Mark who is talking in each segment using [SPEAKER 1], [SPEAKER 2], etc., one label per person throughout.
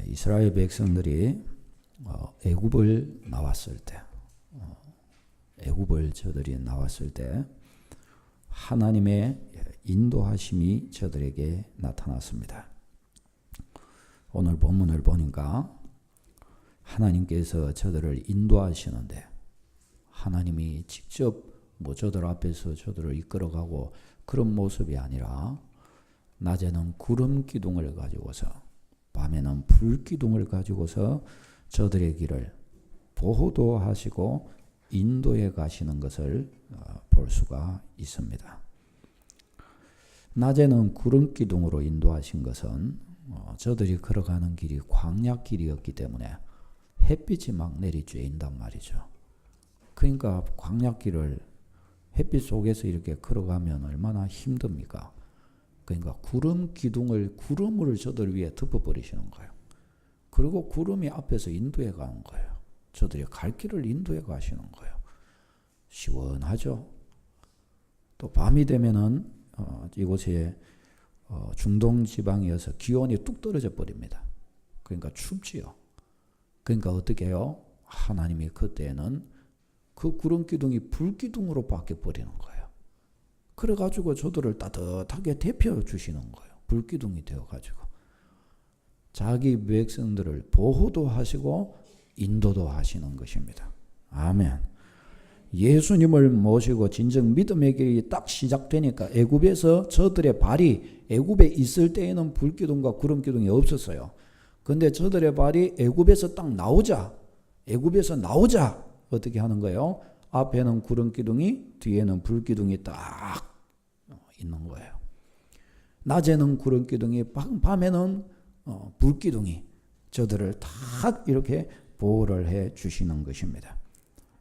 [SPEAKER 1] 이스라엘 백성들이 애굽을 나왔을 때, 애굽을 저들이 나왔을 때 하나님의 인도하심이 저들에게 나타났습니다. 오늘 본문을 보니까 하나님께서 저들을 인도하시는데 하나님이 직접 저들 앞에서 저들을 이끌어가고 그런 모습이 아니라 낮에는 구름 기둥을 가지고서 밤에는 불 기둥을 가지고서 저들의 길을 보호도 하시고 인도해 가시는 것을 볼 수가 있습니다. 낮에는 구름 기둥으로 인도하신 것은 저들이 걸어가는 길이 광야 길이었기 때문에 햇빛이 막 내리쬐인단 말이죠. 그러니까 광야 길을 햇빛 속에서 이렇게 걸어가면 얼마나 힘듭니까? 그러니까 구름 기둥을 구름을 저들 위에 덮어버리시는 거예요. 그리고 구름이 앞에서 인도해 가는 거예요. 저들이 갈 길을 인도해 가시는 거예요. 시원하죠. 또 밤이 되면은 이곳에 중동 지방이어서 기온이 뚝 떨어져 버립니다. 그러니까 춥지요. 그러니까 어떻게 해요? 하나님이 그때는 그 구름 기둥이 불 기둥으로 바뀌어 버리는 거예요. 그래가지고 저들을 따뜻하게 데펴 주시는 거예요. 불 기둥이 되어가지고 자기 백성들을 보호도 하시고 인도도 하시는 것입니다. 아멘. 예수님을 모시고 진정 믿음의 길이 딱 시작되니까 애굽에서 저들의 발이 애굽에 있을 때에는 불기둥과 구름기둥이 없었어요. 근데 저들의 발이 애굽에서 딱 나오자 어떻게 하는 거예요? 앞에는 구름기둥이 뒤에는 불기둥이 딱 있는 거예요. 낮에는 구름기둥이 밤에는 불기둥이 저들을 딱 이렇게 보호를 해 주시는 것입니다.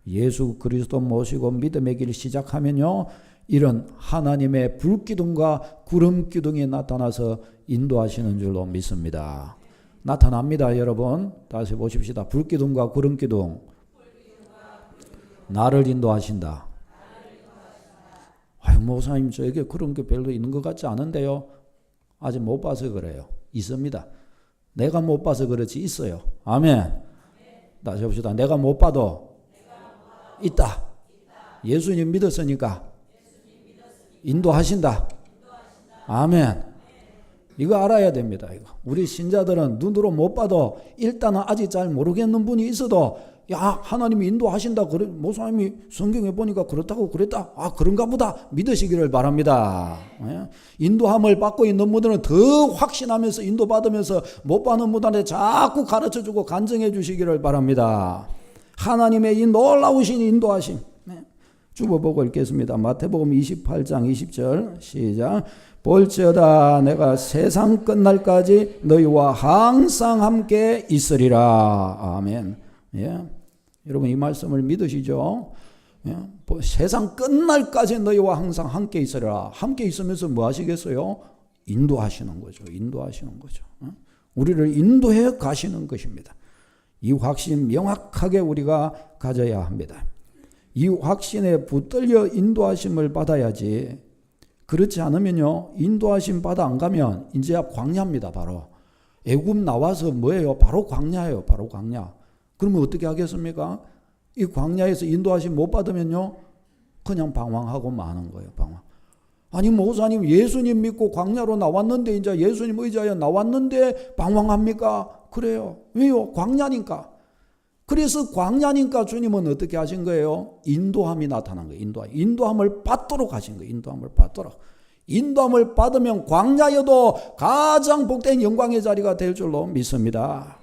[SPEAKER 1] 예수 그리스도 모시고 믿음의 길을 시작하면요, 이런 하나님의 불기둥과 구름기둥이 나타나서 인도하시는 줄로 믿습니다. 나타납니다, 여러분. 다시 보십시다. 불기둥과 구름기둥. 나를 인도하신다. 아유, 목사님, 저에게 그런 게 별로 있는 것 같지 않은데요. 아직 못 봐서 그래요. 있습니다. 내가 못 봐서 그렇지 있어요. 아멘. 다시 봅시다. 내가 못 봐도 있다. 예수님 믿었으니까 인도하신다. 아멘. 이거 알아야 됩니다. 이거. 우리 신자들은 눈으로 못 봐도 일단은 아직 잘 모르겠는 분이 있어도 야, 하나님이 인도하신다. 그래, 목사님이 성경에 보니까 그렇다고 그랬다. 아, 그런가 보다. 믿으시기를 바랍니다. 예? 인도함을 받고 있는 분들은 더 확신하면서 인도받으면서 못 받는 분들한테 자꾸 가르쳐주고 간증해 주시기를 바랍니다. 하나님의 이 놀라우신 인도하심. 네. 주보보고 읽겠습니다. 마태복음 28장 20절 시작. 볼지어다 내가 세상 끝날까지 너희와 항상 함께 있으리라. 아멘. 예. 여러분 이 말씀을 믿으시죠? 예. 세상 끝날까지 너희와 항상 함께 있으리라. 함께 있으면서 뭐 하시겠어요? 인도하시는 거죠. 인도하시는 거죠. 우리를 인도해 가시는 것입니다. 이 확신 명확하게 우리가 가져야 합니다. 이 확신에 붙들려 인도하심을 받아야지. 그렇지 않으면요, 인도하심 받아 안 가면 이제 광야입니다. 바로 애굽 나와서 뭐예요? 바로 광야예요. 바로 광야. 그러면 어떻게 하겠습니까? 이 광야에서 인도하심 못 받으면요, 그냥 방황하고 마는 거예요. 방황. 아니 목사님, 예수님 믿고 광야로 나왔는데 이제 예수님 의지하여 나왔는데 방황합니까? 그래요. 왜요? 광야니까. 그래서 광야니까 주님은 어떻게 하신 거예요? 인도함이 나타난 거예요. 인도함을 받도록 하신 거예요. 인도함을 받도록. 인도함을 받으면 광야여도 가장 복된 영광의 자리가 될 줄로 믿습니다.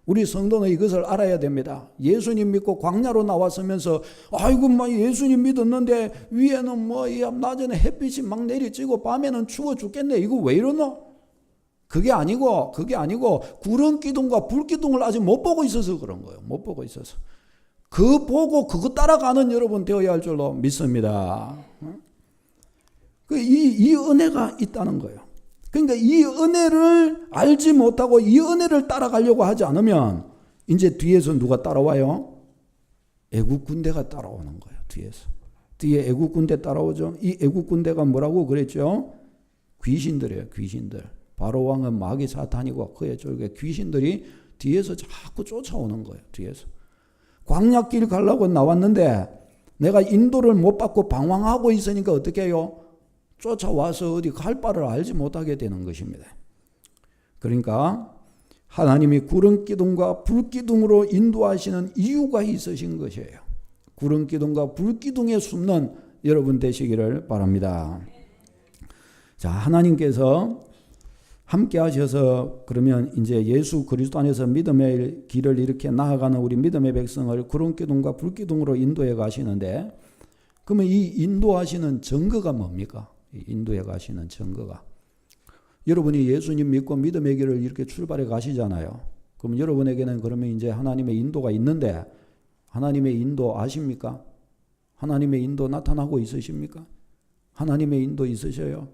[SPEAKER 1] 우리 성도는 이것을 알아야 됩니다. 예수님 믿고 광야로 나왔으면서 아이고 예수님 믿었는데 위에는 낮에는 햇빛이 막 내리쬐고 밤에는 추워 죽겠네. 이거 왜 이러노? 그게 아니고 구름 기둥과 불 기둥을 아직 못 보고 있어서 그런 거예요. 못 보고 있어서. 그 보고 그거 따라가는 여러분 되어야 할 줄로 믿습니다. 이 은혜가 있다는 거예요. 그러니까 이 은혜를 알지 못하고 이 은혜를 따라가려고 하지 않으면 이제 뒤에서 누가 따라와요? 애국 군대가 따라오는 거예요. 뒤에 애국 군대 따라오죠. 이 애국 군대가 뭐라고 그랬죠? 귀신들이에요. 귀신들. 바로 왕은 마귀 사탄이고 그의 쫄개 귀신들이 뒤에서 자꾸 쫓아오는 거예요. 뒤에서. 광야길 가려고 나왔는데 내가 인도를 못 받고 방황하고 있으니까 어떻게 해요? 쫓아와서 어디 갈 바를 알지 못하게 되는 것입니다. 그러니까 하나님이 구름기둥과 불기둥으로 인도하시는 이유가 있으신 것이에요. 구름기둥과 불기둥에 숨는 여러분 되시기를 바랍니다. 자, 하나님께서 함께 하셔서 그러면 이제 예수 그리스도 안에서 믿음의 길을 이렇게 나아가는 우리 믿음의 백성을 구름기둥과 불기둥으로 인도해 가시는데, 그러면 이 인도하시는 증거가 뭡니까? 인도해 가시는 증거가. 여러분이 예수님 믿고 믿음의 길을 이렇게 출발해 가시잖아요. 그럼 여러분에게는 그러면 이제 하나님의 인도가 있는데, 하나님의 인도 아십니까? 하나님의 인도 나타나고 있으십니까? 하나님의 인도 있으셔요?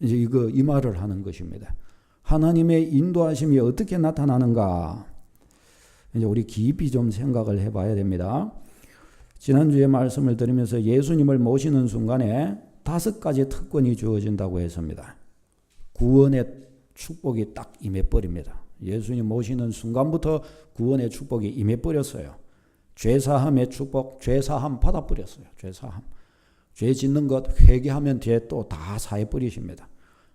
[SPEAKER 1] 이제 이 말을 하는 것입니다. 하나님의 인도하심이 어떻게 나타나는가? 이제 우리 깊이 좀 생각을 해봐야 됩니다. 지난주에 말씀을 드리면서 예수님을 모시는 순간에 5가지 특권이 주어진다고 했습니다. 구원의 축복이 딱 임해버립니다. 예수님 모시는 순간부터 구원의 축복이 임해버렸어요. 죄사함의 축복, 죄사함 받아버렸어요. 죄사함. 죄 짓는 것 회개하면 뒤에 또 다 사해버리십니다.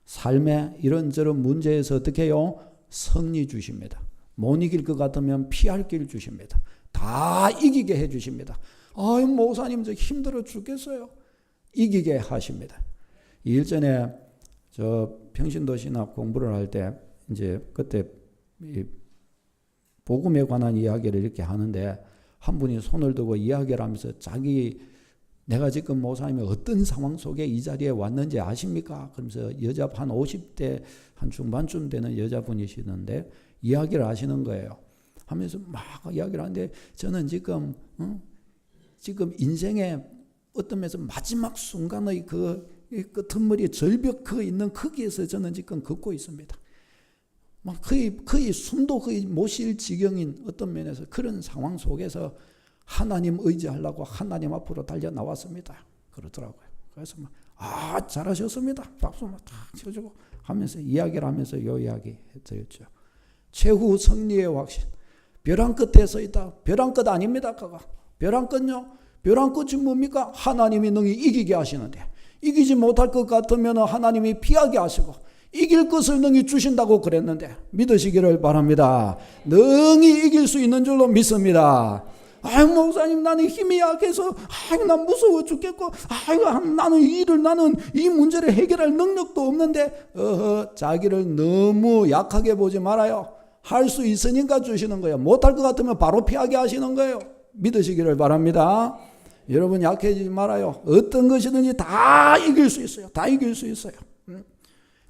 [SPEAKER 1] 삶의 이런저런 문제에서 어떻게 해요? 승리 주십니다. 못 이길 것 같으면 피할 길 주십니다. 다 이기게 해주십니다. 아유, 목사님 저 힘들어 죽겠어요. 이기게 하십니다. 일전에 저 평신도신학 공부를 할 때 이제 그때 복음에 관한 이야기를 이렇게 하는데 한 분이 손을 들고 이야기를 하면서 내가 지금 목사님이 어떤 상황 속에 이 자리에 왔는지 아십니까? 그러면서 여자 한 50대 한 중반쯤 되는 여자분이시는데 이야기를 하시는 거예요. 하면서 막 이야기를 하는데 저는 지금 인생의 어떤 면에서 마지막 순간의 그 끄트머리 절벽 그 있는 거기에서 저는 지금 걷고 있습니다. 막 거의 숨도 거의 못 쉴 지경인 어떤 면에서 그런 상황 속에서 하나님 의지하려고 하나님 앞으로 달려 나왔습니다. 그러더라고요. 그래서 잘하셨습니다. 박수만 탁 쳐주고 하면서 이야기를 하면서 이 이야기 해드렸죠. 최후 승리의 확신. 벼랑 끝에 서 있다. 벼랑 끝 아닙니다. 그거. 벼랑 끝요. 벼랑 끝이 뭡니까? 하나님이 능히 이기게 하시는데 이기지 못할 것 같으면 하나님이 피하게 하시고 이길 것을 능히 주신다고 그랬는데 믿으시기를 바랍니다. 능히 이길 수 있는 줄로 믿습니다. 아유, 목사님 나는 힘이 약해서 난 무서워 죽겠고 나는 이 문제를 해결할 능력도 없는데 자기를 너무 약하게 보지 말아요. 할 수 있으니까 주시는 거예요. 못할 것 같으면 바로 피하게 하시는 거예요. 믿으시기를 바랍니다. 여러분 약해지지 말아요. 어떤 것이든지 다 이길 수 있어요. 다 이길 수 있어요.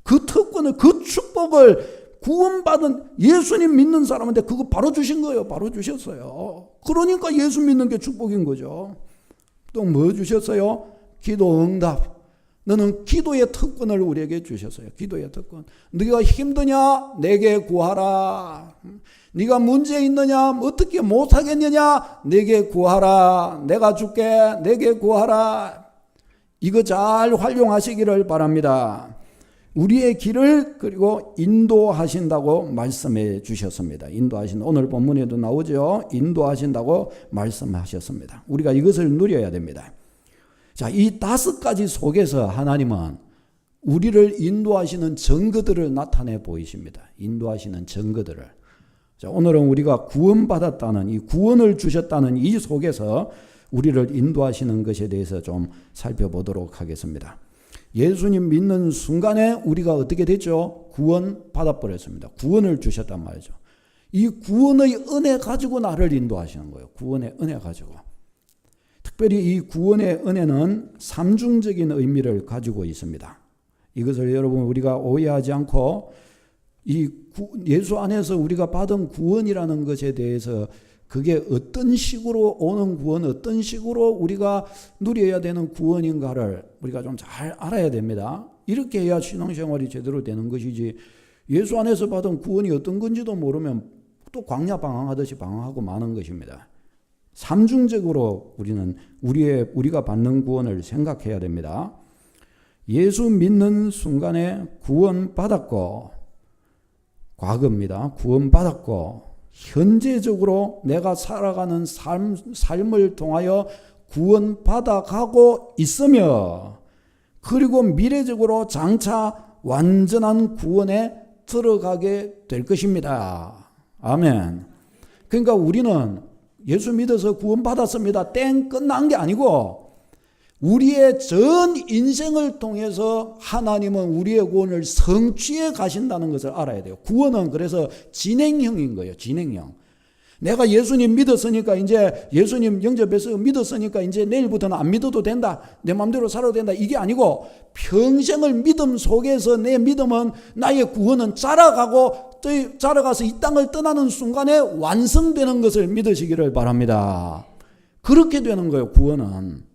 [SPEAKER 1] 그 특권을, 그 축복을 구원받은 예수님 믿는 사람한테 그거 바로 주신 거예요. 바로 주셨어요. 그러니까 예수 믿는 게 축복인 거죠. 또 뭐 주셨어요? 기도 응답. 너는 기도의 특권을 우리에게 주셨어요. 기도의 특권. 네가 힘드냐? 내게 구하라. 네가 문제 있느냐? 어떻게 못하겠느냐? 내게 구하라. 내가 줄게. 내게 구하라. 이거 잘 활용하시기를 바랍니다. 우리의 길을 그리고 인도하신다고 말씀해 주셨습니다. 오늘 본문에도 나오죠. 인도하신다고 말씀하셨습니다. 우리가 이것을 누려야 됩니다. 자, 이 5가지 속에서 하나님은 우리를 인도하시는 증거들을 나타내 보이십니다. 인도하시는 증거들을. 자, 오늘은 우리가 구원받았다는 이 구원을 주셨다는 이 속에서 우리를 인도하시는 것에 대해서 좀 살펴보도록 하겠습니다. 예수님 믿는 순간에 우리가 어떻게 됐죠? 구원 받아버렸습니다. 구원을 주셨단 말이죠. 이 구원의 은혜 가지고 나를 인도하시는 거예요. 구원의 은혜 가지고. 특별히 이 구원의 은혜는 삼중적인 의미를 가지고 있습니다. 이것을 여러분 우리가 오해하지 않고 예수 안에서 우리가 받은 구원이라는 것에 대해서 그게 어떤 식으로 오는 구원, 어떤 식으로 우리가 누려야 되는 구원인가를 우리가 좀 잘 알아야 됩니다. 이렇게 해야 신앙생활이 제대로 되는 것이지 예수 안에서 받은 구원이 어떤 건지도 모르면 또 광야 방황하듯이 방황하고 마는 것입니다. 삼중적으로 우리가 받는 구원을 생각해야 됩니다. 예수 믿는 순간에 구원받았고, 과거입니다. 구원받았고, 현재적으로 내가 살아가는 삶을 통하여 구원받아가고 있으며, 그리고 미래적으로 장차 완전한 구원에 들어가게 될 것입니다. 아멘. 그러니까 우리는 예수 믿어서 구원받았습니다. 땡 끝난 게 아니고, 우리의 전 인생을 통해서 하나님은 우리의 구원을 성취해 가신다는 것을 알아야 돼요. 구원은 그래서 진행형인 거예요. 진행형. 내가 예수님 믿었으니까 이제 예수님 영접해서 믿었으니까 이제 내일부터는 안 믿어도 된다. 내 마음대로 살아도 된다. 이게 아니고 평생을 믿음 속에서 내 믿음은 나의 구원은 자라가서 이 땅을 떠나는 순간에 완성되는 것을 믿으시기를 바랍니다. 그렇게 되는 거예요. 구원은.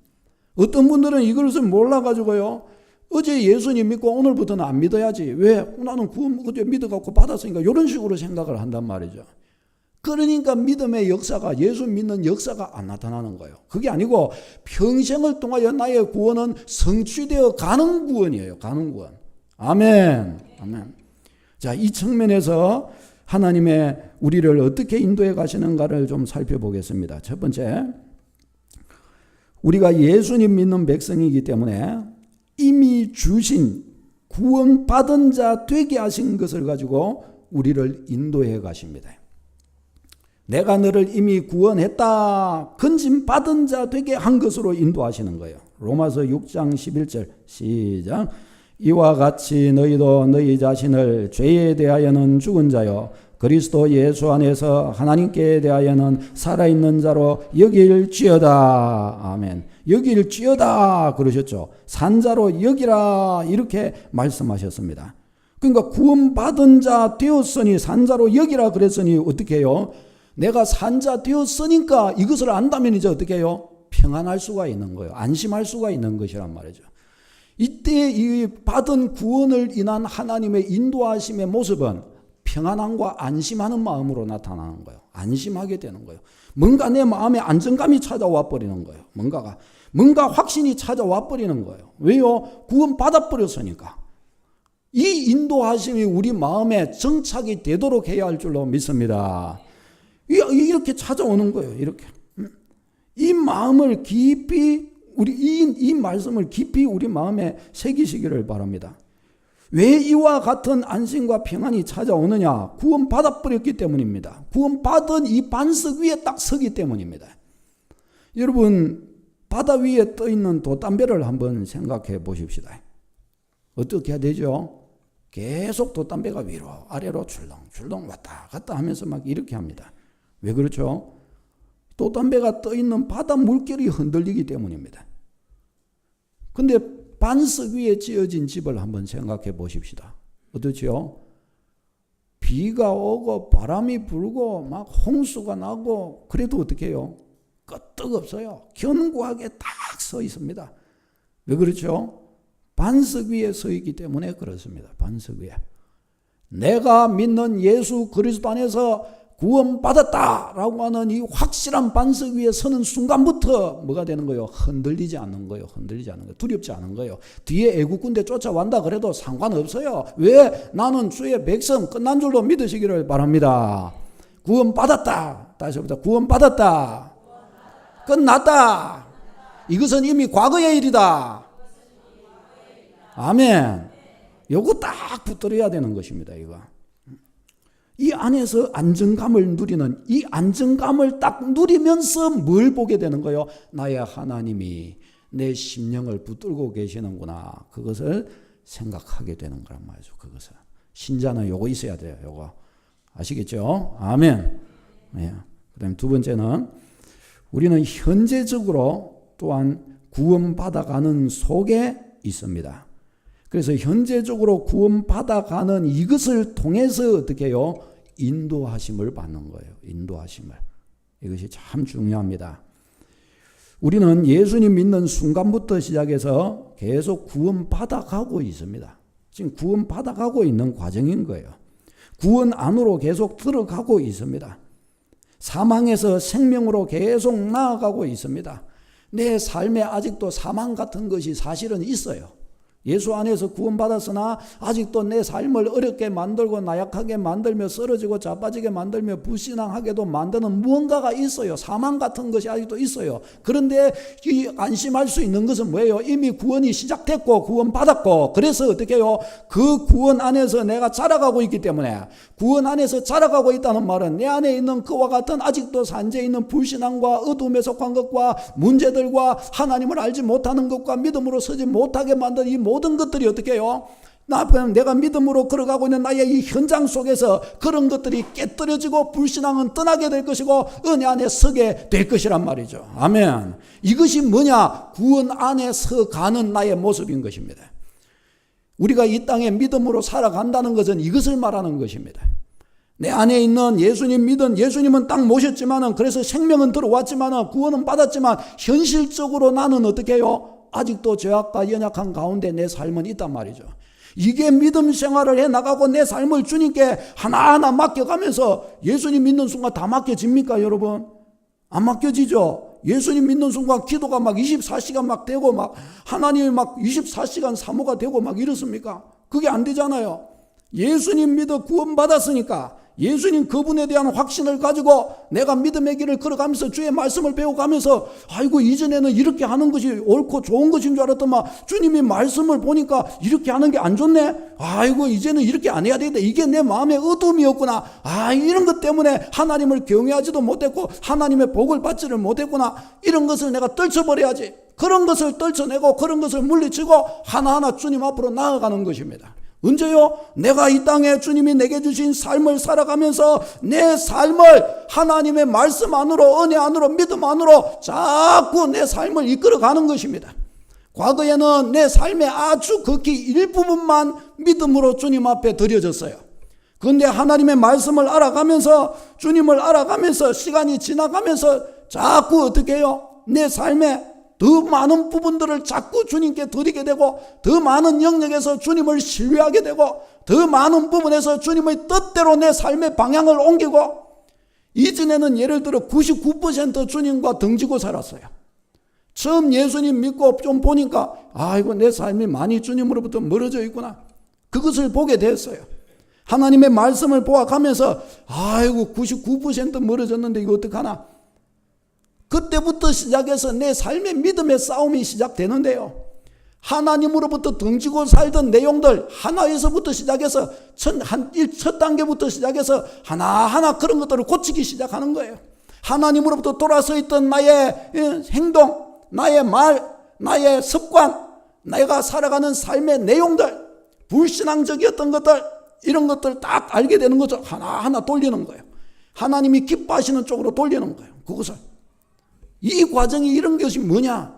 [SPEAKER 1] 어떤 분들은 이것을 몰라가지고요, 어제 예수님 믿고 오늘부터는 안 믿어야지. 왜? 나는 구원 어제 믿어갖고 받았으니까. 이런 식으로 생각을 한단 말이죠. 그러니까 믿음의 역사가, 예수 믿는 역사가 안 나타나는 거예요. 그게 아니고 평생을 통하여 나의 구원은 성취되어 가는 구원이에요. 가는 구원. 아멘. 아멘. 자, 이 측면에서 하나님의 우리를 어떻게 인도해 가시는가를 좀 살펴보겠습니다. 첫 번째, 우리가 예수님 믿는 백성이기 때문에 이미 주신 구원받은 자 되게 하신 것을 가지고 우리를 인도해 가십니다. 내가 너를 이미 구원했다, 건짐받은 자 되게 한 것으로 인도하시는 거예요. 로마서 6장 11절 시작. 이와 같이 너희도 너희 자신을 죄에 대하여는 죽은 자요 그리스도 예수 안에서 하나님께 대하여는 살아있는 자로 여길지어다. 아멘. 여길지어다 그러셨죠. 산자로 여기라 이렇게 말씀하셨습니다. 그러니까 구원받은 자 되었으니 산자로 여기라 그랬으니 어떻게 해요? 내가 산자 되었으니까 이것을 안다면 이제 어떻게 해요? 평안할 수가 있는 거예요. 안심할 수가 있는 것이란 말이죠. 이때 이 받은 구원을 인한 하나님의 인도하심의 모습은 평안함과 안심하는 마음으로 나타나는 거예요. 안심하게 되는 거예요. 뭔가 내 마음에 안정감이 찾아와 버리는 거예요. 뭔가 확신이 찾아와 버리는 거예요. 왜요? 구원 받아버렸으니까. 이 인도하심이 우리 마음에 정착이 되도록 해야 할 줄로 믿습니다. 이렇게 찾아오는 거예요. 이렇게. 이 마음을 깊이 이 말씀을 깊이 우리 마음에 새기시기를 바랍니다. 왜 이와 같은 안심과 평안이 찾아오느냐? 구원 받아버렸기 때문입니다. 구원 받은 이 반석 위에 딱 서기 때문입니다. 여러분, 바다 위에 떠 있는 돛담배를 한번 생각해 보십시다. 어떻게 해야 되죠? 계속 돛담배가 위로 아래로 출렁출렁 왔다 갔다 하면서 막 이렇게 합니다. 왜 그렇죠? 돛담배가 떠 있는 바다 물결이 흔들리기 때문입니다. 근데 반석 위에 지어진 집을 한번 생각해 보십시다. 어떻지요? 비가 오고 바람이 불고 막 홍수가 나고 그래도 어떻게 해요? 끄떡없어요. 견고하게 딱 서 있습니다. 왜 그렇죠? 반석 위에 서 있기 때문에 그렇습니다. 반석 위에. 내가 믿는 예수 그리스도 안에서 구원받았다라고 하는 이 확실한 반석 위에 서는 순간부터 뭐가 되는 거예요? 흔들리지 않는 거예요. 흔들리지 않는 거예요. 두렵지 않은 거예요. 뒤에 애국군대 쫓아왔다 그래도 상관없어요. 왜? 나는 주의 백성 끝난 줄로 믿으시기를 바랍니다. 구원받았다. 다시 해보자. 구원받았다. 끝났다. 이것은 이미 과거의 일이다. 아멘. 요거 딱 붙들어야 되는 것입니다. 이거. 이 안에서 안정감을 누리는, 이 안정감을 딱 누리면서 뭘 보게 되는 거예요? 나의 하나님이 내 심령을 붙들고 계시는구나. 그것을 생각하게 되는 거란 말이죠. 그것을. 신자는 요거 있어야 돼요. 요거. 아시겠죠? 아멘. 네. 그 다음에 두 번째는 우리는 현재적으로 또한 구원받아가는 속에 있습니다. 그래서 현재적으로 구원받아가는 이것을 통해서 어떻게 해요? 인도하심을 받는 거예요. 인도하심을. 이것이 참 중요합니다. 우리는 예수님 믿는 순간부터 시작해서 계속 구원받아가고 있습니다. 지금 구원받아가고 있는 과정인 거예요. 구원 안으로 계속 들어가고 있습니다. 사망에서 생명으로 계속 나아가고 있습니다. 내 삶에 아직도 사망 같은 것이 사실은 있어요. 예수 안에서 구원받았으나 아직도 내 삶을 어렵게 만들고 나약하게 만들며 쓰러지고 자빠지게 만들며 불신앙하게도 만드는 무언가가 있어요. 사망 같은 것이 아직도 있어요. 그런데 이 안심할 수 있는 것은 뭐예요? 이미 구원이 시작됐고 구원받았고, 그래서 어떻게 해요? 그 구원 안에서 내가 자라가고 있기 때문에, 구원 안에서 자라가고 있다는 말은 내 안에 있는 그와 같은 아직도 산재해 있는 불신앙과 어둠에 속한 것과 문제들과 하나님을 알지 못하는 것과 믿음으로 서지 못하게 만든 이 모든 것들이 어떻게 해요? 내가 믿음으로 걸어가고 있는 나의 이 현장 속에서 그런 것들이 깨뜨려지고 불신앙은 떠나게 될 것이고 은혜 안에 서게 될 것이란 말이죠. 아멘. 이것이 뭐냐? 구원 안에 서가는 나의 모습인 것입니다. 우리가 이 땅에 믿음으로 살아간다는 것은 이것을 말하는 것입니다. 내 안에 있는 예수님 믿은, 예수님은 딱 모셨지만은, 그래서 생명은 들어왔지만은, 구원은 받았지만 현실적으로 나는 어떻게 해요? 아직도 죄악과 연약한 가운데 내 삶은 있단 말이죠. 이게 믿음 생활을 해나가고 내 삶을 주님께 하나하나 맡겨가면서, 예수님 믿는 순간 다 맡겨집니까 여러분? 안 맡겨지죠. 예수님 믿는 순간 기도가 막 24시간 막 되고 막 하나님이 막 24시간 사모가 되고 막 이렇습니까? 그게 안 되잖아요. 예수님 믿어 구원받았으니까 예수님 그분에 대한 확신을 가지고 내가 믿음의 길을 걸어가면서 주의 말씀을 배워가면서, 아이고 이전에는 이렇게 하는 것이 옳고 좋은 것인 줄 알았더만 주님이 말씀을 보니까 이렇게 하는 게 안 좋네. 아이고 이제는 이렇게 안 해야 되겠다. 이게 내 마음의 어둠이었구나. 이런 것 때문에 하나님을 경외하지도 못했고 하나님의 복을 받지를 못했구나. 이런 것을 내가 떨쳐버려야지. 그런 것을 떨쳐내고 그런 것을 물리치고 하나하나 주님 앞으로 나아가는 것입니다. 언제요? 내가 이 땅에 주님이 내게 주신 삶을 살아가면서 내 삶을 하나님의 말씀 안으로, 은혜 안으로, 믿음 안으로 자꾸 내 삶을 이끌어가는 것입니다. 과거에는 내 삶의 아주 극히 일부분만 믿음으로 주님 앞에 드려졌어요. 그런데 하나님의 말씀을 알아가면서, 주님을 알아가면서, 시간이 지나가면서 자꾸 어떻게 해요? 내 삶에 더 많은 부분들을 자꾸 주님께 드리게 되고, 더 많은 영역에서 주님을 신뢰하게 되고, 더 많은 부분에서 주님의 뜻대로 내 삶의 방향을 옮기고, 이전에는 예를 들어 99% 주님과 등지고 살았어요. 처음 예수님 믿고 좀 보니까 아이고 내 삶이 많이 주님으로부터 멀어져 있구나. 그것을 보게 됐어요. 하나님의 말씀을 보아가면서 아이고 99% 멀어졌는데 이거 어떡하나. 그때부터 시작해서 내 삶의 믿음의 싸움이 시작되는데요. 하나님으로부터 등지고 살던 내용들 하나에서부터 시작해서 첫 단계부터 시작해서 하나하나 그런 것들을 고치기 시작하는 거예요. 하나님으로부터 돌아서 있던 나의 행동, 나의 말, 나의 습관, 내가 살아가는 삶의 내용들, 불신앙적이었던 것들, 이런 것들 딱 알게 되는 거죠. 하나하나 돌리는 거예요. 하나님이 기뻐하시는 쪽으로 돌리는 거예요. 그것을. 이 과정이 이런 것이 뭐냐?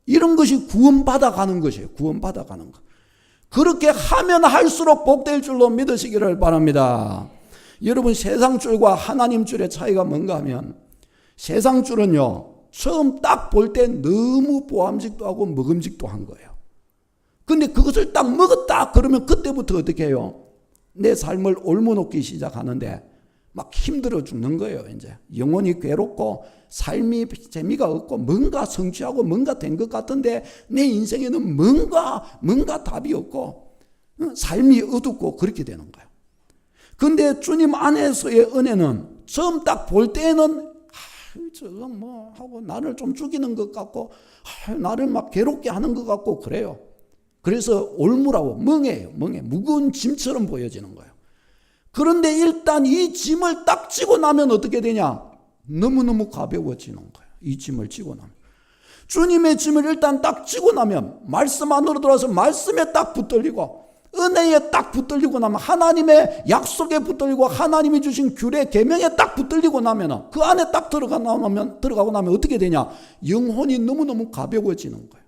[SPEAKER 1] 이런 것이 구원받아가는 것이에요. 구원받아가는 것. 그렇게 하면 할수록 복될 줄로 믿으시기를 바랍니다. 여러분, 세상 줄과 하나님 줄의 차이가 뭔가 하면, 세상 줄은요, 처음 딱 볼 때 너무 보암직도 하고 먹음직도 한 거예요. 근데 그것을 딱 먹었다 그러면 그때부터 어떻게 해요? 내 삶을 옮겨놓기 시작하는데 막 힘들어 죽는 거예요. 이제 영혼이 괴롭고 삶이 재미가 없고 뭔가 성취하고 뭔가 된 것 같은데 내 인생에는 뭔가 답이 없고 삶이 어둡고 그렇게 되는 거예요. 근데 주님 안에서의 은혜는 처음 딱 볼 때는 저거 뭐 하고 나를 좀 죽이는 것 같고 나를 막 괴롭게 하는 것 같고 그래요. 그래서 올무라고 멍해요. 무거운 짐처럼 보여지는 거예요. 그런데 일단 이 짐을 딱 지고 나면 어떻게 되냐? 너무너무 가벼워지는 거예요. 이 짐을 지고 나면. 주님의 짐을 일단 딱 지고 나면 말씀 안으로 들어와서 말씀에 딱 붙들리고 은혜에 딱 붙들리고 나면 하나님의 약속에 붙들리고 하나님이 주신 규례 계명에 딱 붙들리고 나면 그 안에 딱 들어가고 나면 어떻게 되냐? 영혼이 너무너무 가벼워지는 거예요.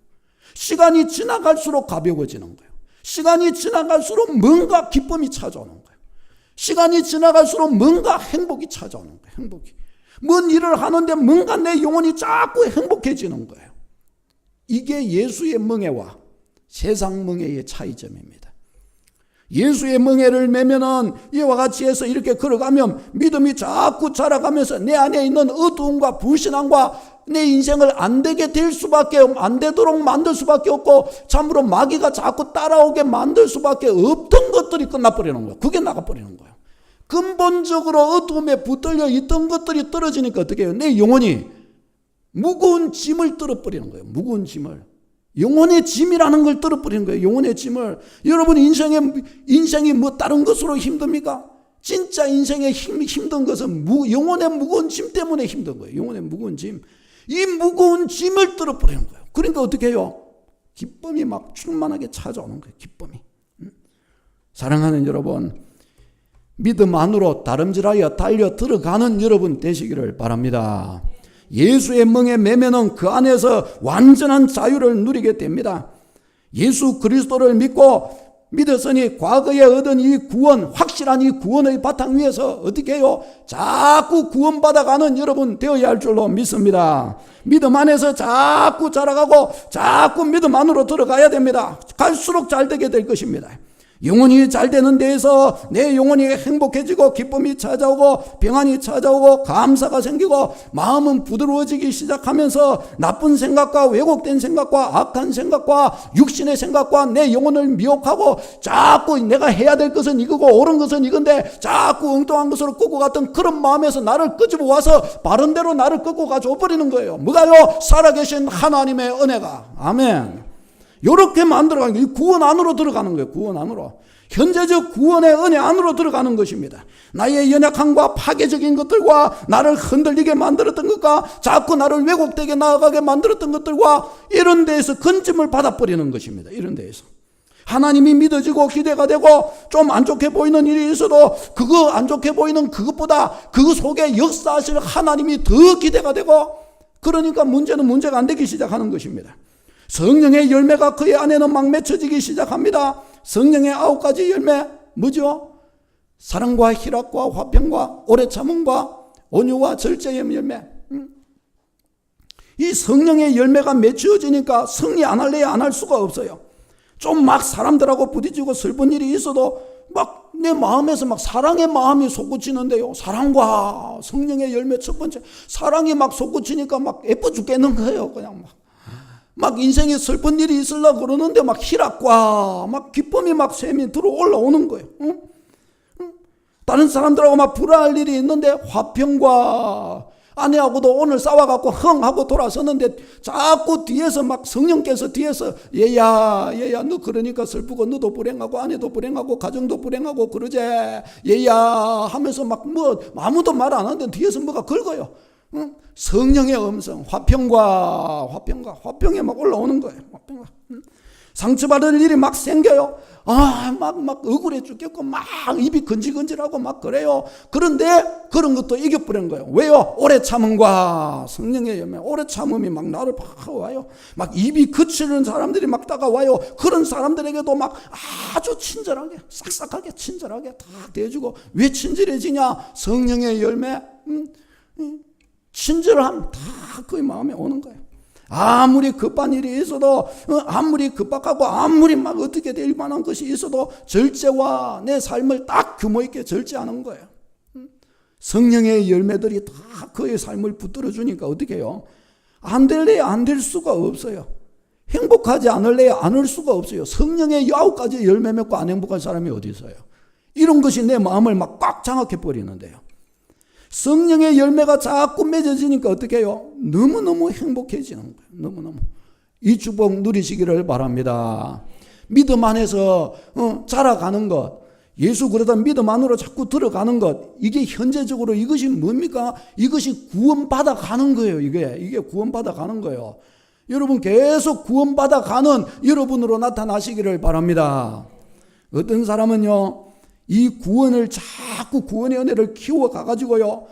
[SPEAKER 1] 시간이 지나갈수록 가벼워지는 거예요. 시간이 지나갈수록 뭔가 기쁨이 찾아오는 거예요. 시간이 지나갈수록 뭔가 행복이 찾아오는 거예요. 행복이. 뭔 일을 하는데 뭔가 내 영혼이 자꾸 행복해지는 거예요. 이게 예수의 멍에와 세상 멍에의 차이점입니다. 예수의 멍에를 매면은 이와 같이 해서 이렇게 걸어가면 믿음이 자꾸 자라가면서 내 안에 있는 어두움과 불신앙과 내 인생을 안 되게 될 수밖에 안 되도록 만들 수밖에 없고 참으로 마귀가 자꾸 따라오게 만들 수밖에 없던 것들이 끝나버리는 거예요. 그게 나가버리는 거예요. 근본적으로 어두움에 붙들려 있던 것들이 떨어지니까 어떻게 해요? 내 영혼이 무거운 짐을 떨어버리는 거예요. 무거운 짐을. 영혼의 짐이라는 걸 떨어버리는 거예요. 영혼의 짐을. 여러분 인생이 뭐 다른 것으로 힘듭니까? 진짜 인생에 힘든 것은 영혼의 무거운 짐 때문에 힘든 거예요. 영혼의 무거운 짐. 이 무거운 짐을 떨어버리는 거예요. 그러니까 어떻게 해요? 기쁨이 막 충만하게 찾아오는 거예요. 기쁨이. 사랑하는 여러분, 믿음 안으로 다름질하여 달려 들어가는 여러분 되시기를 바랍니다. 예수의 멍에 매면은 그 안에서 완전한 자유를 누리게 됩니다. 예수 그리스도를 믿었으니 과거에 얻은 이 구원, 확실한 이 구원의 바탕 위에서 어떻게 해요? 자꾸 구원받아가는 여러분 되어야 할 줄로 믿습니다. 믿음 안에서 자꾸 자라가고 자꾸 믿음 안으로 들어가야 됩니다. 갈수록 잘 되게 될 것입니다. 영혼이 잘 되는 데에서 내 영혼이 행복해지고 기쁨이 찾아오고 평안이 찾아오고 감사가 생기고 마음은 부드러워지기 시작하면서 나쁜 생각과 왜곡된 생각과 악한 생각과 육신의 생각과 내 영혼을 미혹하고 자꾸 내가 해야 될 것은 이거고 옳은 것은 이건데 자꾸 엉뚱한 것으로 끌고 갔던 그런 마음에서 나를 끄집어 와서 바른 대로 나를 끌고 가져 버리는 거예요. 뭐가요? 살아계신 하나님의 은혜가. 아멘. 이렇게 만들어가는 거예요. 구원 안으로 들어가는 거예요. 구원 안으로. 현재적 구원의 은혜 안으로 들어가는 것입니다. 나의 연약함과 파괴적인 것들과 나를 흔들리게 만들었던 것과 자꾸 나를 왜곡되게 나아가게 만들었던 것들과 이런 데에서 건짐을 받아버리는 것입니다. 이런 데에서. 하나님이 믿어지고 기대가 되고 좀 안 좋게 보이는 일이 있어도 그거 안 좋게 보이는 그것보다 그 속에 역사하실 하나님이 더 기대가 되고 그러니까 문제는 문제가 안 되기 시작하는 것입니다. 성령의 열매가 그의 안에는 막 맺혀지기 시작합니다. 성령의 9가지 열매 뭐죠? 사랑과 희락과 화평과 오래 참음과 온유와 절제의 열매. 이 성령의 열매가 맺혀지니까 승리 안 할래야 안 할 수가 없어요. 좀 막 사람들하고 부딪히고 슬픈 일이 있어도 막 내 마음에서 막 사랑의 마음이 솟구치는데요. 사랑과 성령의 열매 첫 번째. 사랑이 막 솟구치니까 막 예뻐 죽겠는 거예요. 그냥 막 인생에 슬픈 일이 있으려고 그러는데 막 희락과 막 기쁨이 막 샘이 들어 올라오는 거예요. 응? 다른 사람들하고 막 불화할 일이 있는데 화평과 아내하고도 오늘 싸워갖고 흥하고 돌아섰는데 자꾸 뒤에서 막 성령께서 뒤에서 얘야 너 그러니까 슬프고 너도 불행하고 아내도 불행하고 가정도 불행하고 그러지 얘야 하면서 막 뭐 아무도 말 안 하는데 뒤에서 뭐가 긁어요. 응? 성령의 음성 화평에 막 올라오는 거예요. 화평과. 상처받을 일이 막 생겨요. 막 억울해 죽겠고 막 입이 건질건질하고 막 그래요. 그런데 그런 것도 이겨버리는 거예요. 왜요? 오래 참음과 성령의 열매. 오래 참음이 막 나를 팍 와요. 막 입이 거치는 사람들이 막 다가와요. 그런 사람들에게도 막 아주 친절하게 싹싹하게 친절하게 다 대해주고. 왜 친절해지냐? 성령의 열매. 친절함 다 그의 마음에 오는 거예요. 아무리 급한 일이 있어도 아무리 급박하고 아무리 막 어떻게 될 만한 것이 있어도 절제와 내 삶을 딱 규모 있게 절제하는 거예요. 성령의 열매들이 다 그의 삶을 붙들어 주니까 어떻게 해요? 안 될래야 안 될 수가 없어요. 행복하지 않을래야 안 할 수가 없어요. 성령의 9가지 열매 맺고 안 행복한 사람이 어디 있어요? 이런 것이 내 마음을 막 꽉 장악해 버리는데요. 성령의 열매가 자꾸 맺어지니까 어떻게 해요? 너무너무 행복해지는 거예요. 너무너무. 이 축복 누리시기를 바랍니다. 믿음 안에서 자라가는 것, 예수 그러다 믿음 안으로 자꾸 들어가는 것, 이게 현재적으로 이것이 뭡니까? 이것이 구원받아 가는 거예요. 이게 구원받아 가는 거예요. 여러분 계속 구원받아 가는 여러분으로 나타나시기를 바랍니다. 어떤 사람은요, 이 구원을 자꾸 구원의 은혜를 키워가가지고요,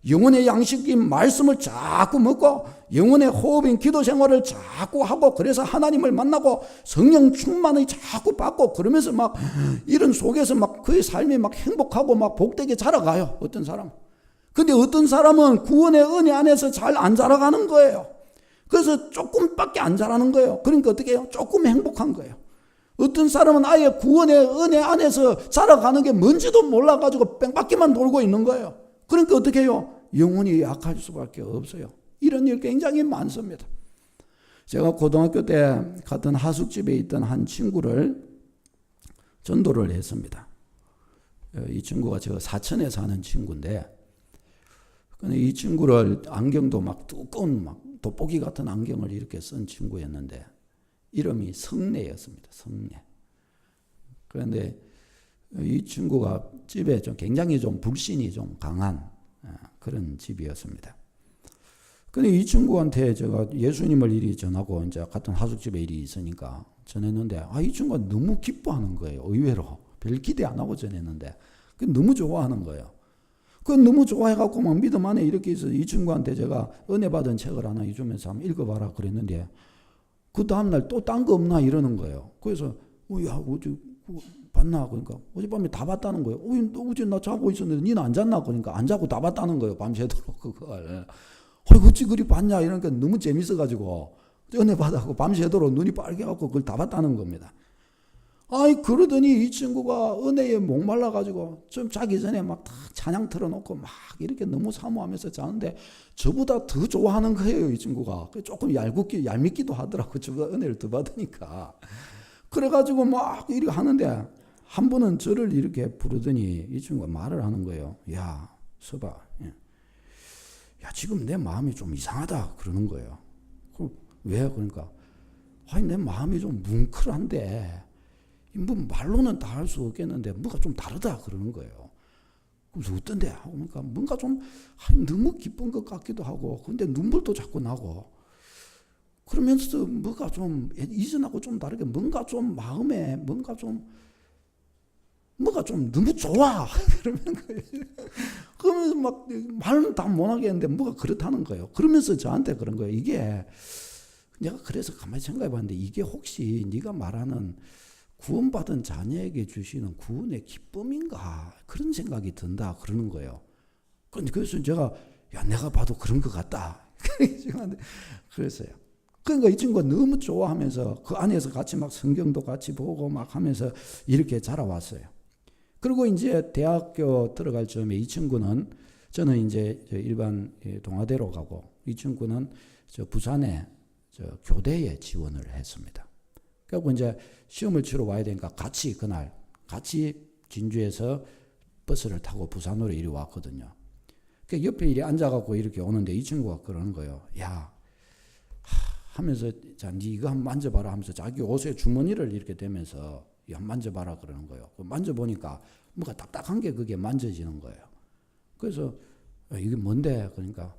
[SPEAKER 1] 영혼의 양식인 말씀을 자꾸 먹고 영혼의 호흡인 기도 생활을 자꾸 하고 그래서 하나님을 만나고 성령 충만을 자꾸 받고 그러면서 막 이런 속에서 막 그의 삶이 막 행복하고 막 복되게 자라가요. 어떤 사람. 근데 어떤 사람은 구원의 은혜 안에서 잘 안 자라가는 거예요. 그래서 조금밖에 안 자라는 거예요. 그러니까 어떻게 해요? 조금 행복한 거예요. 어떤 사람은 아예 구원의 은혜 안에서 살아가는 게 뭔지도 몰라가지고 뺑바퀴만 돌고 있는 거예요. 그러니까 어떻게 해요? 영혼이 약할 수밖에 없어요. 이런 일 굉장히 많습니다. 제가 고등학교 때 같은 하숙집에 있던 한 친구를 전도를 했습니다. 이 친구가 저 사천에 사는 친구인데, 근데 이 친구를 안경도 막 두꺼운 막 돋보기 같은 안경을 이렇게 쓴 친구였는데, 이름이 성례였습니다. 성례. 그런데 이 친구가 집에 좀 굉장히 좀 불신이 좀 강한 그런 집이었습니다. 근데 이 친구한테 제가 예수님을 이리 전하고 이제 같은 하숙집에 일이 있으니까 전했는데, 이 친구가 너무 기뻐하는 거예요. 의외로. 별 기대 안 하고 전했는데, 너무 좋아하는 거예요. 너무 좋아해갖고 막 믿음 안에 이렇게 있어. 이 친구한테 제가 은혜 받은 책을 하나 주면서 한번 읽어봐라 그랬는데, 그 다음날 또 딴 거 없나 이러는 거예요. 그래서 야 어제 봤나? 그러니까 어젯밤에 다 봤다는 거예요. 어제 나 자고 있었는데 니는 안 잤나? 그러니까 안 자고 다 봤다는 거예요. 밤새도록 그걸. 어찌 그리 봤냐? 이러니까 너무 재밌어가지고 은혜 받아고 밤새도록 눈이 빨개갖고 그걸 다 봤다는 겁니다. 그러더니 이 친구가 은혜에 목말라가지고 좀 자기 전에 막 다 찬양 틀어놓고 막 이렇게 너무 사모하면서 자는데 저보다 더 좋아하는 거예요, 이 친구가. 조금 얄밉기도 하더라고, 저보다 은혜를 더 받으니까. 그래가지고 막 이렇게 하는데 한 번은 저를 이렇게 부르더니 이 친구가 말을 하는 거예요. 야, 서봐. 야, 지금 내 마음이 좀 이상하다 그러는 거예요. 왜? 그러니까 내 마음이 좀 뭉클한데 뭐 말로는 다 할 수 없겠는데 뭐가 좀 다르다 그러는 거예요. 그래서 어떤데? 하고 그러니까 뭔가 좀 너무 기쁜 것 같기도 하고, 근데 눈물도 자꾸 나고, 그러면서 뭐가 좀 이전하고 좀 다르게 뭔가 좀 마음에 뭐가 좀 너무 좋아 그러는 거예요. 그러면서 막 말은 다 못하겠는데 뭐가 그렇다는 거예요. 그러면서 저한테 그런 거예요. 이게 내가 그래서 가만히 생각해봤는데, 이게 혹시 네가 말하는 구원받은 자녀에게 주시는 구원의 기쁨인가, 그런 생각이 든다 그러는 거예요. 그래서 제가 내가 봐도 그런 것 같다 그랬어요. 그러니까 이 친구가 너무 좋아하면서 그 안에서 같이 막 성경도 같이 보고 막 하면서 이렇게 자라왔어요. 그리고 이제 대학교 들어갈 즈음에 이 친구는, 저는 이제 일반 동아대로 가고 이 친구는 저 부산에 저 교대에 지원을 했습니다. 그리고 이제 시험을 치러 와야 되니까 그날 같이 진주에서 버스를 타고 부산으로 이리 왔거든요. 그 옆에 이리 앉아갖고 이렇게 오는데 이 친구가 그러는 거예요. 야, 하면서 자, 니 이거 한번 만져봐라 하면서 자기 옷에 주머니를 이렇게 대면서 한번 만져봐라 그러는 거예요. 만져보니까 뭐가 딱딱한 게 그게 만져지는 거예요. 그래서 이게 뭔데? 그러니까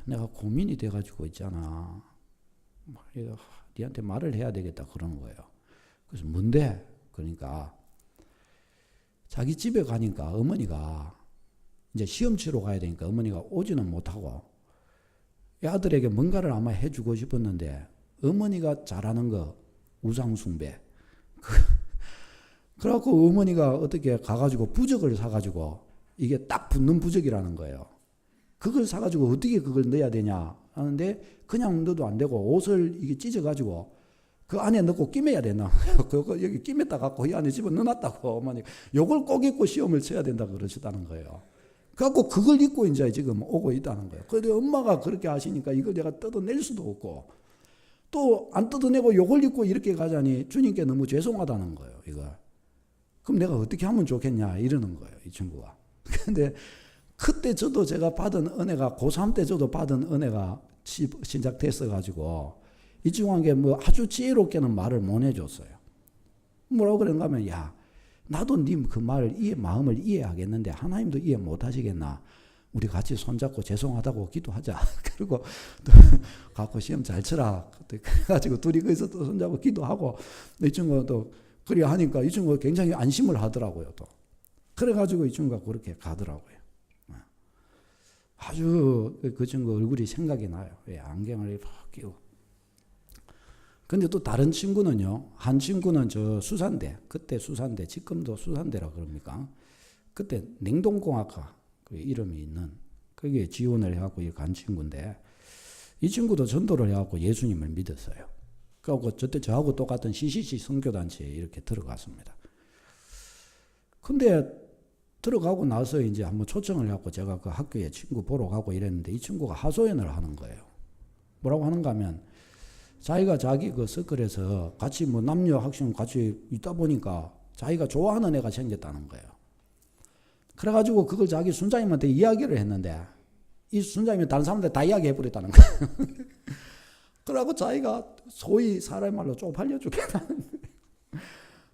[SPEAKER 1] 내가 고민이 돼가지고 있잖아. 니한테 말을 해야 되겠다 그러는 거예요. 그래서 뭔데? 그러니까 자기 집에 가니까 어머니가 이제 시험 치러 가야 되니까 어머니가 오지는 못하고 아들에게 뭔가를 아마 해주고 싶었는데, 어머니가 잘하는 거 우상숭배. 그래갖고 어머니가 어떻게 가가지고 부적을 사가지고, 이게 딱 붙는 부적이라는 거예요. 그걸 사가지고 어떻게 그걸 넣어야 되냐 하는데, 그냥 넣어도 안 되고 옷을 이게 찢어가지고 그 안에 넣고 끼매야 되나? 그거 여기 끼맸다 갖고 이 안에 집어넣어놨다고 어머니. 요걸 꼭 입고 시험을 쳐야 된다 그러시다는 거예요. 그래갖고 그걸 입고 이제 지금 오고 있다는 거예요. 그런데 엄마가 그렇게 하시니까 이걸 내가 뜯어낼 수도 없고, 또 안 뜯어내고 요걸 입고 이렇게 가자니 주님께 너무 죄송하다는 거예요, 이걸. 그럼 내가 어떻게 하면 좋겠냐 이러는 거예요, 이 친구가. 근데 그때 저도 제가 받은 은혜가, 고3 때 저도 받은 은혜가 시작됐어가지고 이 친구한테 뭐 아주 지혜롭게는 말을 못 해줬어요. 뭐라고 그런가 하면, 야, 나도 님 그 말을 마음을 이해하겠는데 하나님도 이해 못 하시겠나? 우리 같이 손잡고 죄송하다고 기도하자. 그리고 또 갖고 시험 잘 치라. 그래가지고 둘이 거기서 또 손잡고 기도하고, 이 친구가 또 그리 하니까 이 친구가 굉장히 안심을 하더라고요. 또 그래가지고 이 친구가 그렇게 가더라고요. 아주 그 친구 얼굴이 생각이 나요. 안경을 끼고. 근데 또 다른 친구는요. 한 친구는 저 수산대, 그때 수산대, 지금도 수산대라 그럽니까? 그때 냉동공학과 그 이름이 있는 거기에 지원을 해갖고 간 친구인데, 이 친구도 전도를 해갖고 예수님을 믿었어요. 그래갖고 저하고 똑같은 CCC 선교단체에 이렇게 들어갔습니다. 근데 들어가고 나서 이제 한번 초청을 해갖고 제가 그 학교에 친구 보러 가고 이랬는데 이 친구가 하소연을 하는 거예요. 뭐라고 하는가 하면 자기가 자기 그 서클에서 같이 뭐 남녀 학생 같이 있다 보니까 자기가 좋아하는 애가 생겼다는 거예요. 그래가지고 그걸 자기 순자님한테 이야기를 했는데 이 순자님이 다른 사람들 다 이야기해버렸다는 거예요. 그러고 자기가 소위 사람 말로 쪽팔려 죽겠다는 거예요.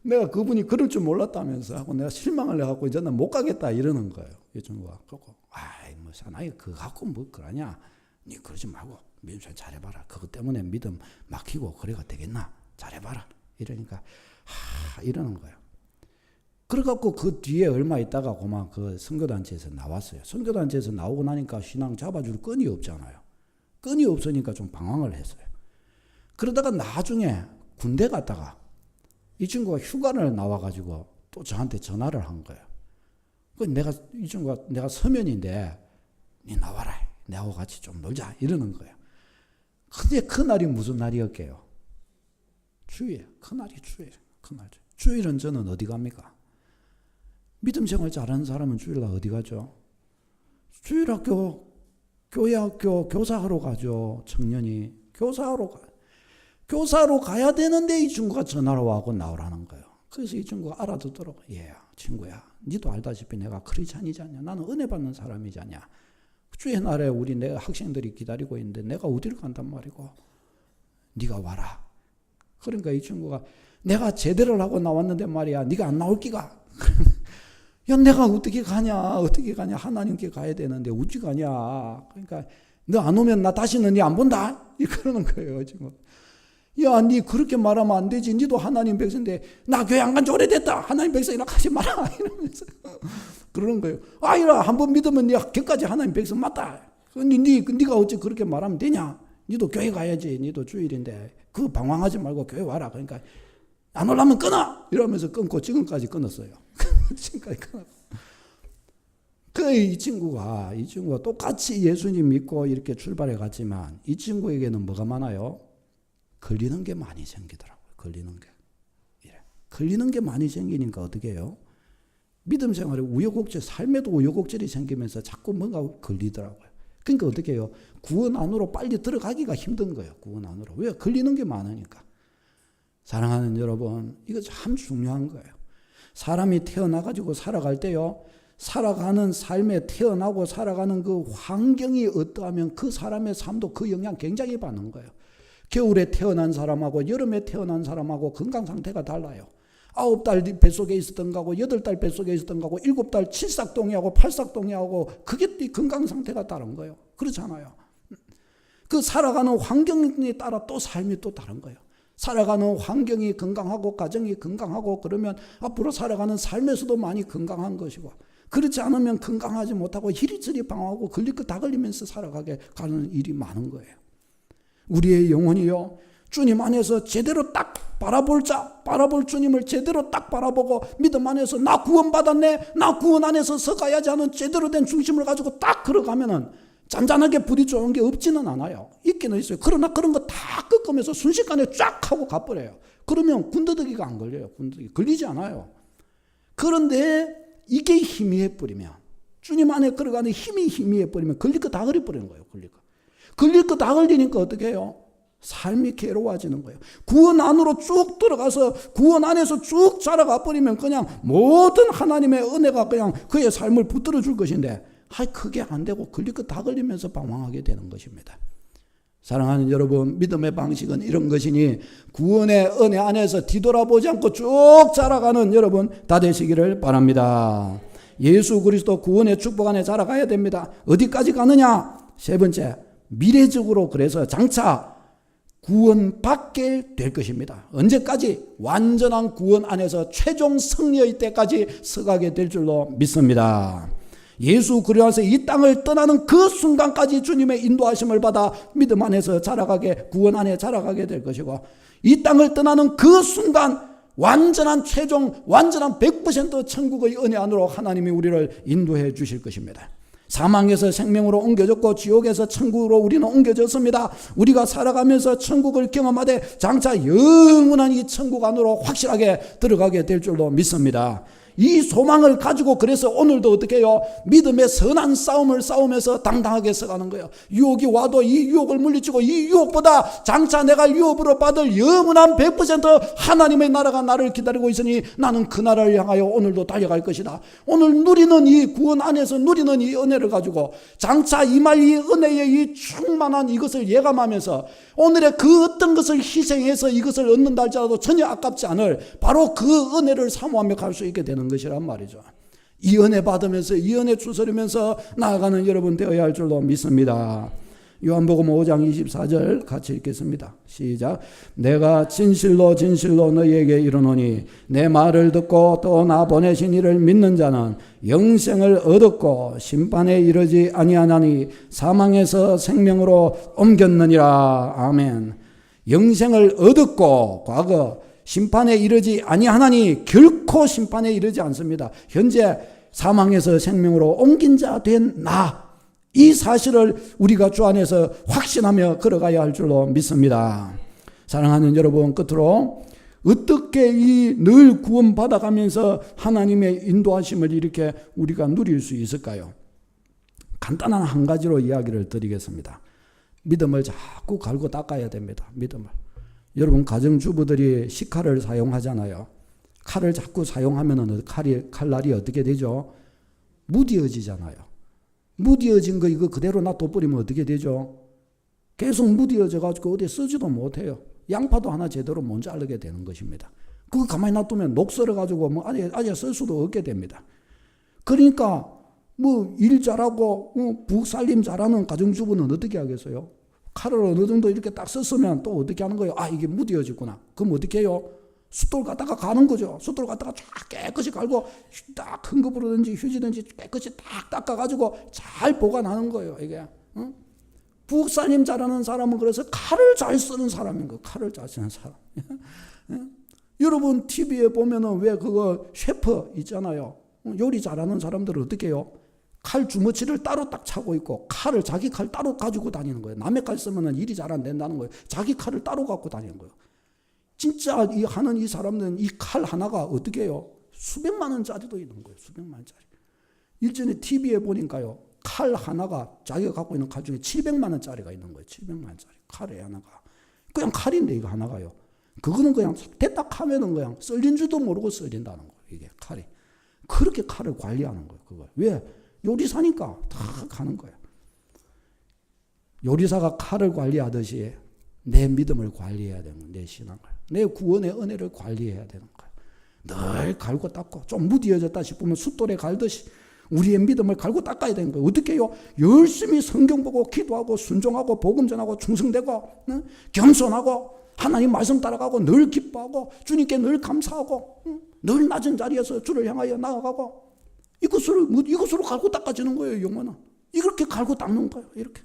[SPEAKER 1] 내가 그분이 그럴 줄 몰랐다면서 하고 내가 실망을 해갖고 이제는 못 가겠다 이러는 거예요. 이 친구가. 그러고 아이 뭐 사나이 그거 갖고 뭐 그러냐. 니 그러지 말고 믿음 잘해봐라. 그것 때문에 믿음 막히고 그래가 되겠나. 잘해봐라. 이러니까 이러는 거예요. 그래갖고 그 뒤에 얼마 있다가 그만 그 선교단체에서 나왔어요. 선교단체에서 나오고 나니까 신앙 잡아줄 끈이 없잖아요. 끈이 없으니까 좀 방황을 했어요. 그러다가 나중에 군대 갔다가 이 친구가 휴가를 나와가지고 또 저한테 전화를 한 거예요. 이 친구가 내가 서면인데 니 나와라. 내하고 같이 좀 놀자. 이러는 거예요. 근데 그날이 무슨 날이었게요? 주일. 그날이 주일. 그날. 주일은 저는 어디 갑니까? 믿음 생활 잘하는 사람은 주일날 어디 가죠? 주일학교, 교회학교 교사하러 가죠. 청년이. 교사하러 가야 되는데 이 친구가 전화로 와고 나오라는 거예요. 그래서 이 친구가 알아듣도록 친구야 니도 알다시피 내가 크리스찬이잖냐. 나는 은혜 받는 사람이잖냐. 주의 날에 내가 학생들이 기다리고 있는데 내가 어디를 간단 말이고 네가 와라. 그러니까 이 친구가 내가 제대를 하고 나왔는데 말이야. 네가 안 나올 기가. 야 내가 어떻게 가냐. 하나님께 가야 되는데 어찌 가냐. 그러니까 너 안 오면 나 다시는 니 안 본다. 그러는 거예요 지금. 야, 니 그렇게 말하면 안 되지. 니도 하나님 백성인데 나 교회 안 간 지 오래됐다. 하나님 백성이라 하지 마라. 이러면서 그러는 거예요. 아이라 한번 믿으면 니 걔까지 하나님 백성 맞다. 니가 어찌 그렇게 말하면 되냐. 니도 교회 가야지. 니도 주일인데 그 방황하지 말고 교회 와라. 그러니까 안 오려면 끊어. 이러면서 끊고 지금까지 끊었어요. 지금까지 끊었고. 이 친구가 똑같이 예수님 믿고 이렇게 출발해 갔지만 이 친구에게는 뭐가 많아요? 걸리는 게 많이 생기더라고요. 걸리는 게 많이 생기니까 어떻게 해요? 믿음 생활에 우여곡절, 삶에도 우여곡절이 생기면서 자꾸 뭔가 걸리더라고요. 그러니까 어떻게 해요? 구원 안으로 빨리 들어가기가 힘든 거예요. 구원 안으로. 왜? 걸리는 게 많으니까. 사랑하는 여러분, 이거 참 중요한 거예요. 사람이 태어나가지고 살아갈 때요. 살아가는 삶에 태어나고 살아가는 그 환경이 어떠하면 그 사람의 삶도 그 영향 굉장히 받는 거예요. 겨울에 태어난 사람하고 여름에 태어난 사람하고 건강 상태가 달라요. 9달 뱃속에 있었던 거하고 8달 뱃속에 있었던 거하고 7달 칠삭동이하고 팔삭동이하고 그게 건강 상태가 다른 거예요. 그렇잖아요. 그 살아가는 환경에 따라 또 삶이 또 다른 거예요. 살아가는 환경이 건강하고 가정이 건강하고 그러면 앞으로 살아가는 삶에서도 많이 건강한 것이고 그렇지 않으면 건강하지 못하고 이리저리 방황하고 걸릴 거 다 걸리면서 살아가게 가는 일이 많은 거예요. 우리의 영혼이요. 주님 안에서 제대로 딱 바라볼 주님을 제대로 딱 바라보고 믿음 안에서 나 구원받았네. 나 구원 안에서 서가야지 하는 제대로 된 중심을 가지고 딱 걸어가면은 잔잔하게 부딪혀온 게 없지는 않아요. 있기는 있어요. 그러나 그런 거 다 꺾으면서 순식간에 쫙 하고 가버려요. 그러면 군더더기가 안 걸려요. 군더더기 걸리지 않아요. 그런데 이게 희미해버리면 주님 안에 걸어가는 힘이 희미해버리면 걸릴 거 다 걸려버리는 거예요. 걸릴 거 다 걸리니까 어떻게 해요? 삶이 괴로워지는 거예요. 구원 안으로 쭉 들어가서 구원 안에서 쭉 자라가 버리면 그냥 모든 하나님의 은혜가 그냥 그의 삶을 붙들어 줄 것인데 그게 안 되고 걸릴 거 다 걸리면서 방황하게 되는 것입니다. 사랑하는 여러분, 믿음의 방식은 이런 것이니 구원의 은혜 안에서 뒤돌아보지 않고 쭉 자라가는 여러분 다 되시기를 바랍니다. 예수 그리스도 구원의 축복 안에 자라가야 됩니다. 어디까지 가느냐? 세 번째, 미래적으로 그래서 장차 구원받게 될 것입니다. 언제까지? 완전한 구원 안에서 최종 승리의 때까지 서가게 될 줄로 믿습니다. 예수 그리스도에서 이 땅을 떠나는 그 순간까지 주님의 인도하심을 받아 믿음 안에서 자라가게, 구원 안에 자라가게 될 것이고, 이 땅을 떠나는 그 순간 완전한 최종, 완전한 100% 천국의 은혜 안으로 하나님이 우리를 인도해 주실 것입니다. 사망에서 생명으로 옮겨졌고 지옥에서 천국으로 우리는 옮겨졌습니다. 우리가 살아가면서 천국을 경험하되 장차 영원한 이 천국 안으로 확실하게 들어가게 될 줄로 믿습니다. 이 소망을 가지고 그래서 오늘도 어떻게 해요? 믿음의 선한 싸움을 싸우면서 당당하게 서가는 거예요. 유혹이 와도 이 유혹을 물리치고 이 유혹보다 장차 내가 유업으로 받을 영원한 100% 하나님의 나라가 나를 기다리고 있으니 나는 그 나라를 향하여 오늘도 달려갈 것이다. 오늘 누리는 이 구원 안에서 누리는 이 은혜를 가지고 장차 임할 이 은혜의 이 충만한 이것을 예감하면서 오늘의 그 어떤 것을 희생해서 이것을 얻는다 할지라도 전혀 아깝지 않을 바로 그 은혜를 사모하며 갈 수 있게 되는 것이란 말이죠. 이 은혜 받으면서 이 은혜 추스르면서 나아가는 여러분 되어야 할 줄로 믿습니다. 요한복음 5장 24절 같이 읽겠습니다. 시작. 내가 진실로 진실로 너희에게 이르노니 내 말을 듣고 또 나 보내신 이를 믿는 자는 영생을 얻었고 심판에 이르지 아니하나니 사망에서 생명으로 옮겼느니라. 아멘. 영생을 얻었고 과거 심판에 이르지 아니하나니 결코 심판에 이르지 않습니다. 현재 사망에서 생명으로 옮긴 자 된 나, 이 사실을 우리가 주 안에서 확신하며 걸어가야 할 줄로 믿습니다. 사랑하는 여러분, 끝으로 어떻게 이 늘 구원받아가면서 하나님의 인도하심을 이렇게 우리가 누릴 수 있을까요? 간단한 한 가지로 이야기를 드리겠습니다. 믿음을 자꾸 갈고 닦아야 됩니다. 믿음을. 여러분, 가정주부들이 식칼을 사용하잖아요. 칼을 자꾸 사용하면 칼날이 어떻게 되죠? 무뎌지잖아요. 무뎌진 거 이거 그대로 놔둬버리면 어떻게 되죠? 계속 무뎌져가지고 어디 쓰지도 못해요. 양파도 하나 제대로 못 자르게 되는 것입니다. 그거 가만히 놔두면 녹 썰어가지고 뭐 아예 쓸 수도 없게 됩니다. 그러니까 뭐 일 잘하고 부엌살림 잘하는 가정주부는 어떻게 하겠어요? 칼을 어느 정도 이렇게 딱 썼으면 또 어떻게 하는 거예요? 아, 이게 무뎌졌구나. 그럼 어떻게 해요? 숯돌 갖다가 가는 거죠. 숯돌 갖다가 쫙 깨끗이 갈고 딱 큰 거부로든지 휴지든지 깨끗이 딱 닦아가지고 잘 보관하는 거예요. 이게 부엌살림 잘하는 사람은 그래서 칼을 잘 쓰는 사람인 거예요. 칼을 잘 쓰는 사람. 여러분 TV에 보면은 왜 그거 셰프 있잖아요. 요리 잘하는 사람들은 어떻게 해요? 칼 주머치를 따로 딱 차고 있고 칼을 자기 칼 따로 가지고 다니는 거예요. 남의 칼 쓰면은 일이 잘 안 된다는 거예요. 자기 칼을 따로 갖고 다니는 거예요. 진짜 하는 이 사람들은 이 칼 하나가 어떻게 해요? 수백만 원짜리도 있는 거예요. 수백만 원짜리. 일전에 TV에 보니까요. 칼 하나가 자기가 갖고 있는 칼 중에 700만 원짜리가 있는 거예요. 700만 원짜리. 칼에 하나가. 그냥 칼인데 이거 하나가요. 그거는 그냥 됐다 하면은 그냥 썰린 줄도 모르고 썰린다는 거예요. 이게 칼이. 그렇게 칼을 관리하는 거예요. 그걸. 왜? 요리사니까 다 가는 거예요. 요리사가 칼을 관리하듯이 내 믿음을 관리해야 되는 거예요. 내 신앙을. 내 구원의 은혜를 관리해야 되는 거예요. 늘 갈고 닦고 좀 무뎌졌다 싶으면 숫돌에 갈듯이 우리의 믿음을 갈고 닦아야 되는 거예요. 어떻게 해요? 열심히 성경 보고 기도하고 순종하고 복음 전하고 충성되고 겸손하고 하나님 말씀 따라가고 늘 기뻐하고 주님께 늘 감사하고 늘 낮은 자리에서 주를 향하여 나아가고 이것으로 갈고 닦아지는 거예요. 영혼은. 이렇게 갈고 닦는 거예요. 이렇게.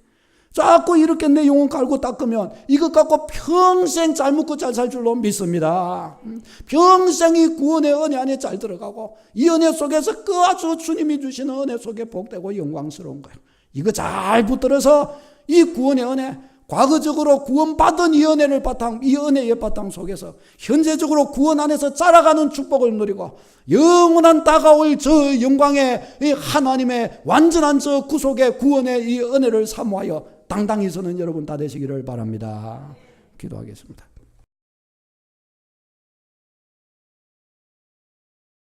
[SPEAKER 1] 자꾸 이렇게 내 영혼 갈고 닦으면 이것 갖고 평생 잘 먹고 잘 살 줄로 믿습니다. 평생이 구원의 은혜 안에 잘 들어가고 이 은혜 속에서 그 아주 주님이 주시는 은혜 속에 복되고 영광스러운 거예요. 이거 잘 붙들어서 이 구원의 은혜, 과거적으로 구원받은 이 은혜를 이 은혜의 바탕 속에서 현재적으로 구원 안에서 자라가는 축복을 누리고 영원한 다가올 저 영광의 이 하나님의 완전한 저 구속의 구원의 이 은혜를 사모하여 당당히 서는 여러분 다 되시기를 바랍니다. 기도하겠습니다.